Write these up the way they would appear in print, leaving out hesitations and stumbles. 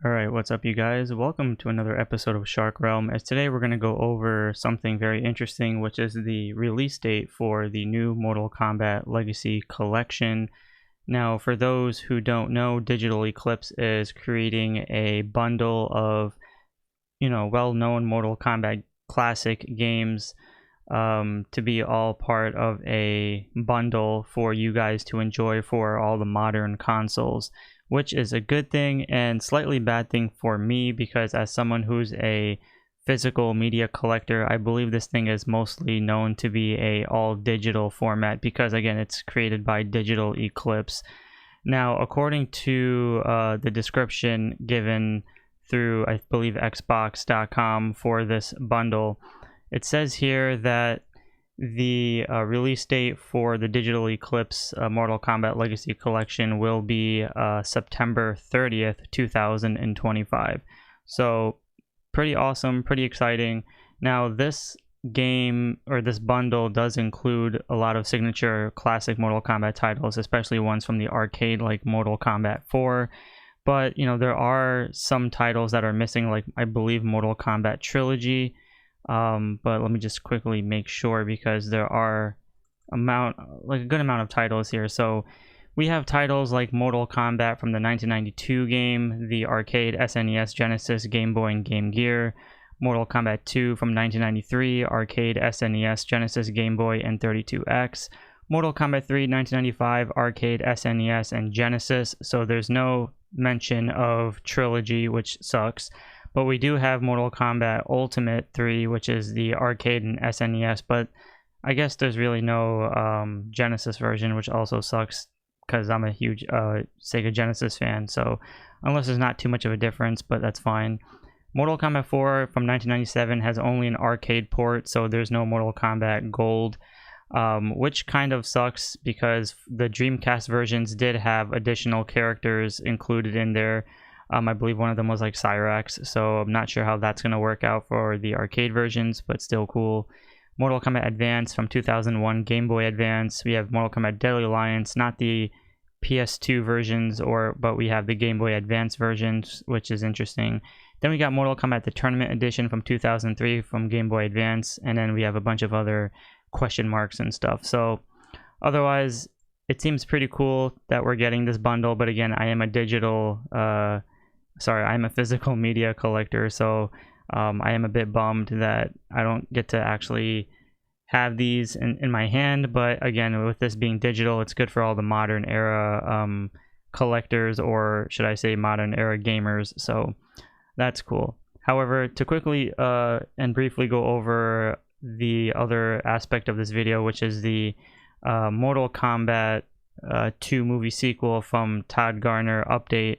Alright, what's up you guys? Welcome to another episode of SHARKREALM, as today we're going to go over something very interesting, which is the release date for the new Mortal Kombat Legacy Collection. Now, for those who don't know, Digital Eclipse is creating a bundle of, well-known Mortal Kombat classic games to be all part of a bundle for you guys to enjoy for all the modern consoles, which is a good thing and slightly bad thing for me, because as someone who's a physical media collector, I believe this thing is mostly known to be a all digital format because, again, it's created by Digital Eclipse. Now, according to the description given through, I believe, xbox.com for this bundle, it says here that the release date for the Digital Eclipse Mortal Kombat Legacy Collection will be September 30th, 2025. So pretty awesome, pretty exciting. Now this game, or this bundle, does include a lot of signature classic Mortal Kombat titles, especially ones from the arcade like Mortal Kombat 4. But there are some titles that are missing, like I believe Mortal Kombat Trilogy. But let me just quickly make sure, because there are a good amount of titles here. So we have titles like Mortal Kombat from the 1992 game, the arcade, SNES, Genesis, Game Boy, and Game Gear. Mortal Kombat 2 from 1993, arcade, SNES, Genesis, Game Boy, and 32X. Mortal Kombat 3, 1995, arcade, SNES, and Genesis. So there's no mention of Trilogy, which sucks. But we do have Mortal Kombat Ultimate 3, which is the arcade and SNES, but I guess there's really no Genesis version, which also sucks because I'm a huge Sega Genesis fan, so unless there's not too much of a difference, but that's fine. Mortal Kombat 4 from 1997 has only an arcade port, so there's no Mortal Kombat Gold, which kind of sucks because the Dreamcast versions did have additional characters included in there. I believe one of them was like Cyrax, so I'm not sure how that's going to work out for the arcade versions, but still cool. Mortal Kombat Advance from 2001, Game Boy Advance. We have Mortal Kombat Deadly Alliance, not the PS2 versions, but we have the Game Boy Advance versions, which is interesting. Then we got Mortal Kombat the Tournament Edition from 2003 from Game Boy Advance, and then we have a bunch of other question marks and stuff. So otherwise, it seems pretty cool that we're getting this bundle, but again, I am a physical media collector, so I am a bit bummed that I don't get to actually have these in my hand. But again, with this being digital, it's good for all the modern era collectors, or should I say modern era gamers, so that's cool. However, to quickly and briefly go over the other aspect of this video, which is the Mortal Kombat 2 movie sequel from Todd Garner update.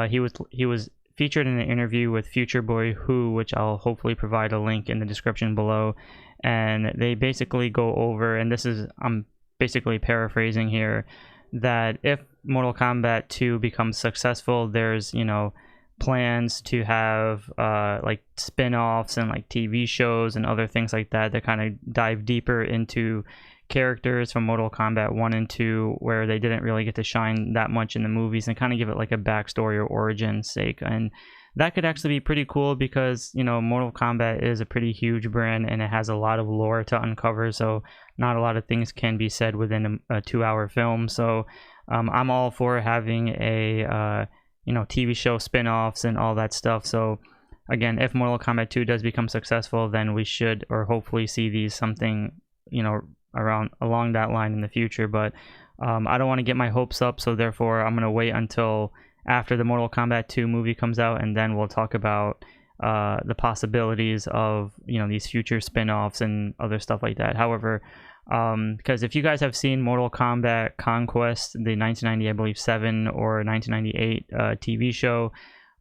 He was featured in an interview with Futureboywho, which I'll hopefully provide a link in the description below, and they basically go over, and I'm basically paraphrasing here, that if Mortal Kombat 2 becomes successful, there's plans to have like spin-offs and like TV shows and other things like that kind of dive deeper into characters from Mortal Kombat 1 and 2 where they didn't really get to shine that much in the movies, and kind of give it like a backstory or origin sake. And that could actually be pretty cool because Mortal Kombat is a pretty huge brand and it has a lot of lore to uncover, so not a lot of things can be said within a 2-hour film. So I'm all for having a TV show spin-offs and all that stuff. So again, if Mortal Kombat 2 does become successful, then we should, or hopefully, see these something along that line in the future. But I don't want to get my hopes up, so therefore I'm going to wait until after the Mortal Kombat 2 movie comes out, and then we'll talk about the possibilities of these future spin-offs and other stuff like that. However, because if you guys have seen Mortal Kombat Conquest, the 1990, I believe, 7 or 1998 TV show,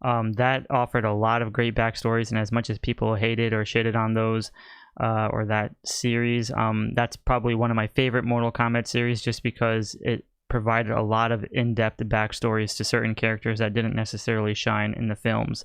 that offered a lot of great backstories, and as much as people hated or shitted on those or that series, that's probably one of my favorite Mortal Kombat series, just because it provided a lot of in-depth backstories to certain characters that didn't necessarily shine in the films,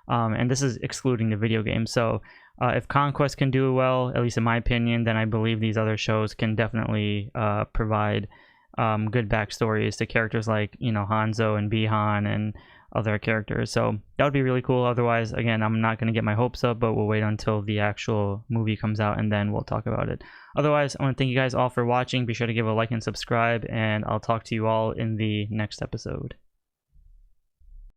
and this is excluding the video game. So if Conquest can do well, at least in my opinion, then I believe these other shows can definitely provide good backstories to characters like Hanzo and Bihan and other characters. So that would be really cool. Otherwise, again, I'm not going to get my hopes up, but we'll wait until the actual movie comes out and then we'll talk about it. Otherwise, I want to thank you guys all for watching. Be sure to give a like and subscribe, and I'll talk to you all in the next episode.